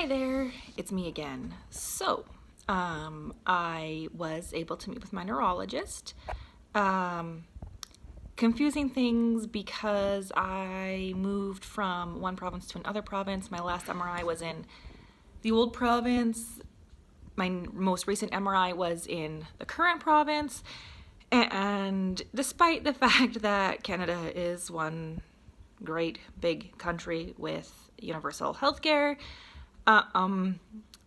Hi there, it's me again. I was able to meet with my neurologist. Confusing things because I moved from one province to another province. My last MRI was in the old province. My most recent MRI was in the current province. And despite the fact that Canada is one great big country with universal healthcare,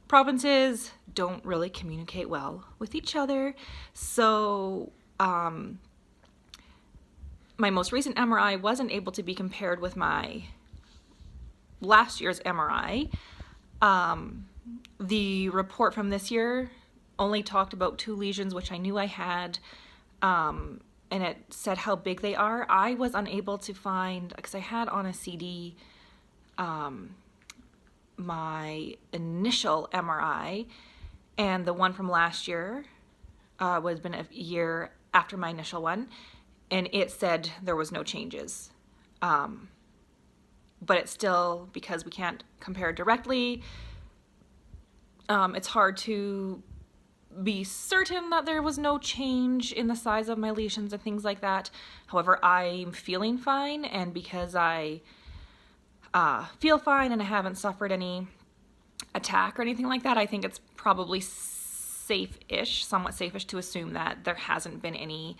provinces don't really communicate well with each other. So my most recent MRI wasn't able to be compared with my last year's MRI. The report from this year only talked about 2 lesions, which I knew I had, and it said how big they are. I was unable to find, because I had on a CD my initial MRI, and the one from last year was been a year after my initial one, and it said there was no changes. But it's still, because we can't compare directly, it's hard to be certain that there was no change in the size of my lesions and things like that. However, I'm feeling fine, and because I feel fine and I haven't suffered any attack or anything like that, I think it's probably somewhat safe-ish to assume that there hasn't been any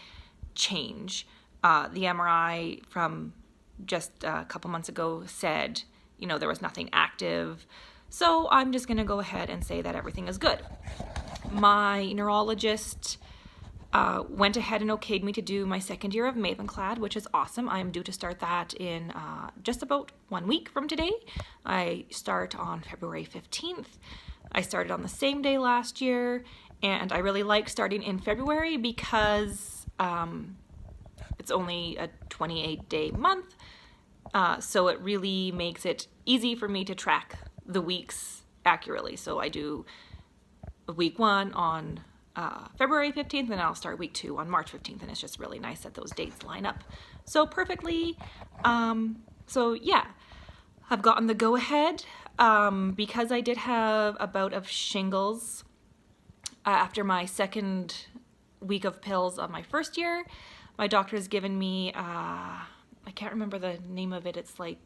change. The MRI from just a couple months ago said, there was nothing active. So I'm just going to go ahead and say that everything is good. My neurologist went ahead and okayed me to do my second year of Mavenclad, which is awesome. I am due to start that in just about 1 week from today. I start on February 15th. I started on the same day last year, and I really like starting in February because it's only a 28-day month, so it really makes it easy for me to track the weeks accurately. So I do week 1 on February 15th, and I'll start week 2 on March 15th, and it's just really nice that those dates line up so perfectly. So yeah, I've gotten the go-ahead because I did have a bout of shingles after my second week of pills of my first year. My doctor has given me, I can't remember the name of it, it's like,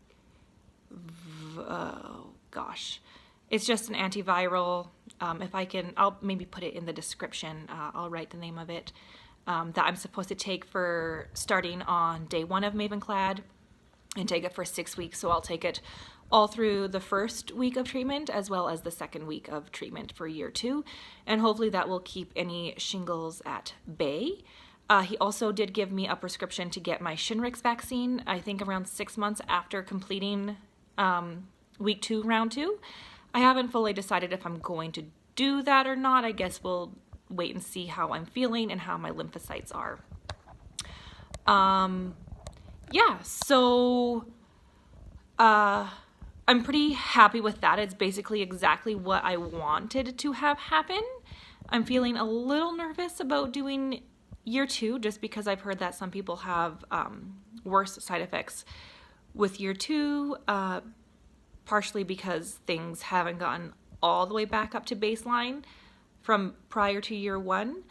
oh gosh, it's just an antiviral. If I can, I'll maybe put it in the description. I'll write the name of it, that I'm supposed to take for starting on day 1 of Mavenclad and take it for 6 weeks. So I'll take it all through the first week of treatment as well as the second week of treatment for year 2. And hopefully that will keep any shingles at bay. He also did give me a prescription to get my Shingrix vaccine, I think around 6 months after completing week 2, round 2. I haven't fully decided if I'm going to do that or not. I guess we'll wait and see how I'm feeling and how my lymphocytes are. Yeah, so I'm pretty happy with that. It's basically exactly what I wanted to have happen. I'm feeling a little nervous about doing year 2 just because I've heard that some people have worse side effects with year 2, partially because things haven't gotten all the way back up to baseline from prior to year 1.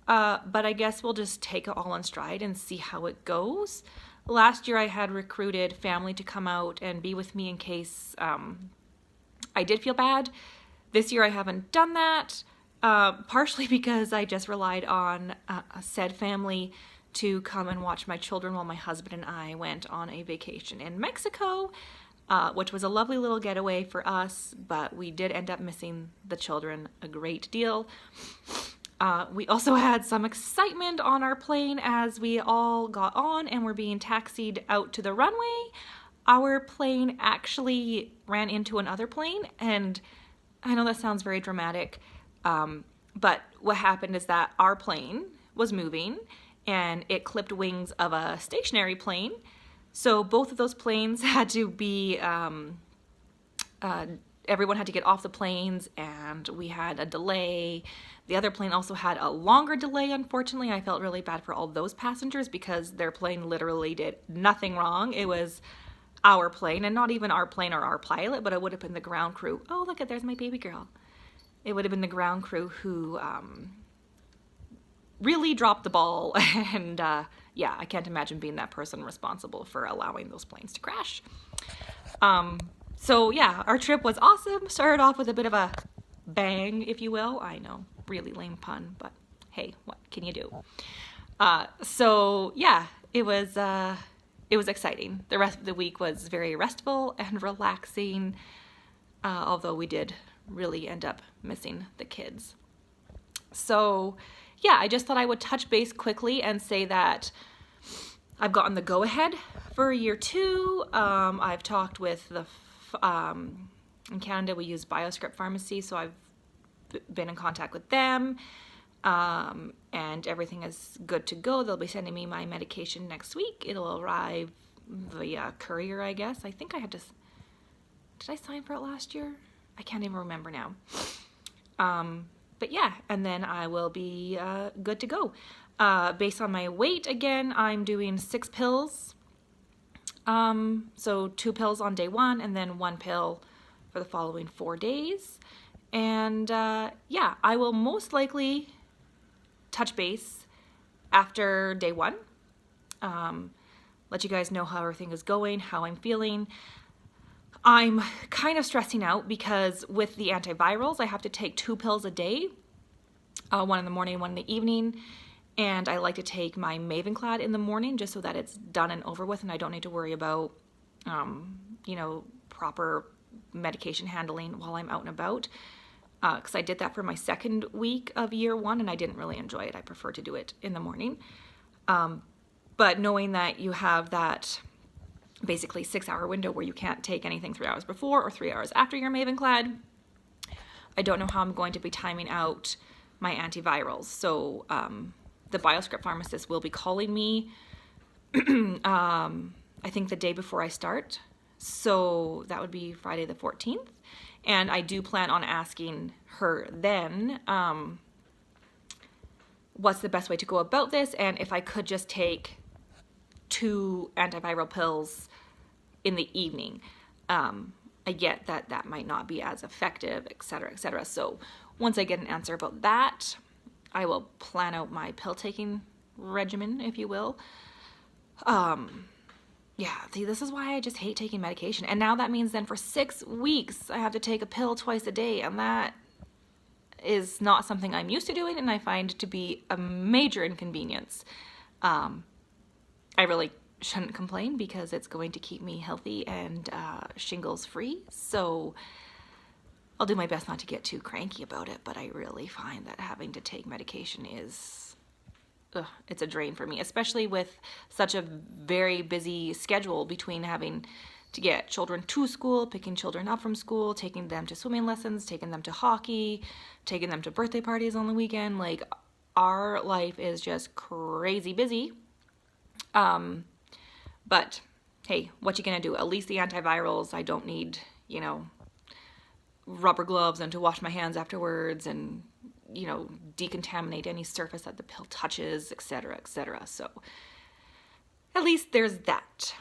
But I guess we'll just take it all in stride and see how it goes. Last year I had recruited family to come out and be with me in case I did feel bad. This year I haven't done that, partially because I just relied on a said family to come and watch my children while my husband and I went on a vacation in Mexico, which was a lovely little getaway for us, but we did end up missing the children a great deal. We also had some excitement on our plane as we all got on and were being taxied out to the runway. Our plane actually ran into another plane, and I know that sounds very dramatic, but what happened is that our plane was moving and it clipped wings of a stationary plane. So both of those planes had to be, everyone had to get off the planes, and we had a delay. The other plane also had a longer delay, unfortunately. I felt really bad for all those passengers because their plane literally did nothing wrong. It was our plane, and not even our plane or our pilot, but it would have been the ground crew. Oh, look at, there's my baby girl. It would have been the ground crew who really dropped the ball. And yeah, I can't imagine being that person responsible for allowing those planes to crash. So yeah, our trip was awesome. Started off with a bit of a bang, if you will. I know, really lame pun, but hey, what can you do? So yeah, it was exciting. The rest of the week was very restful and relaxing, although we did really end up missing the kids. So yeah, I just thought I would touch base quickly and say that I've gotten the go-ahead for year 2. I've talked with the, in Canada we use BioScript Pharmacy, so I've been in contact with them, and everything is good to go. They'll be sending me my medication next week. It'll arrive via courier, I guess. I think I had to, did I sign for it last year? I can't even remember now. But yeah, and then I will be good to go. Based on my weight, again, I'm doing 6 pills. So 2 pills on day 1 and then 1 pill for the following 4 days. And yeah, I will most likely touch base after day 1. Let you guys know how everything is going, how I'm feeling. I'm kind of stressing out because with the antivirals, I have to take 2 pills a day, 1 in the morning, 1 in the evening. And I like to take my Mavenclad in the morning just so that it's done and over with and I don't need to worry about, you know, proper medication handling while I'm out and about. Because I did that for my 2nd week of year 1 and I didn't really enjoy it. I prefer to do it in the morning. But knowing that you have that basically 6-hour window where you can't take anything 3 hours before or 3 hours after your Mavenclad, I don't know how I'm going to be timing out my antivirals. So the BioScript pharmacist will be calling me, I think the day before I start. So that would be Friday the 14th. And I do plan on asking her then what's the best way to go about this and if I could just take 2 antiviral pills in the evening. I get that that might not be as effective, etc., etc. So once I get an answer about that, I will plan out my pill taking regimen, if you will. Yeah, see, this is why I just hate taking medication. And now that means then for 6 weeks, I have to take a pill twice a day. And that is not something I'm used to doing. And I find to be a major inconvenience. I really shouldn't complain because it's going to keep me healthy and shingles free. So I'll do my best not to get too cranky about it. But I really find that having to take medication is... it's a drain for me, especially with such a very busy schedule between having to get children to school, picking children up from school, taking them to swimming lessons, taking them to hockey, taking them to birthday parties on the weekend. Like, our life is just crazy busy. But hey, what you gonna do? At least the antivirals, I don't need, you know, rubber gloves and to wash my hands afterwards and, you know, decontaminate any surface that the pill touches, etc., etc. So at least there's that.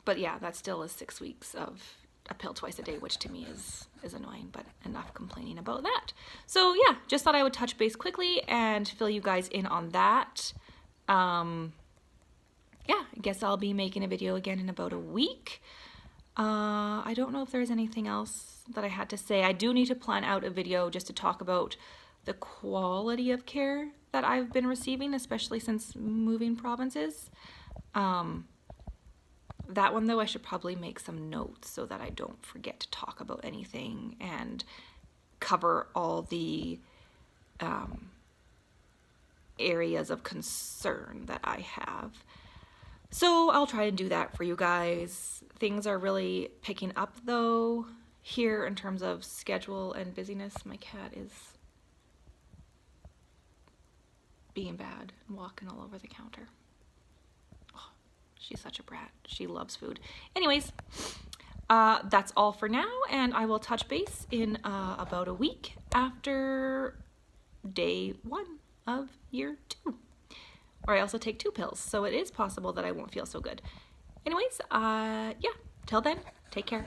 But yeah, that still is 6 weeks of a pill twice a day, which to me is annoying, but enough complaining about that. So yeah, just thought I would touch base quickly and fill you guys in on that. Yeah, I guess I'll be making a video again in about a week. I don't know if there's anything else that I had to say. I do need to plan out a video just to talk about the quality of care that I've been receiving, especially since moving provinces. That one, though, I should probably make some notes so that I don't forget to talk about anything and cover all the areas of concern that I have. So I'll try and do that for you guys. Things are really picking up, though, here in terms of schedule and busyness. My cat is being bad and walking all over the counter. Oh, she's such a brat. She loves food. Anyways, that's all for now, and I will touch base in about a week after day 1 of year 2. Or I also take 2 pills, so it is possible that I won't feel so good. Anyways, yeah, till then, take care.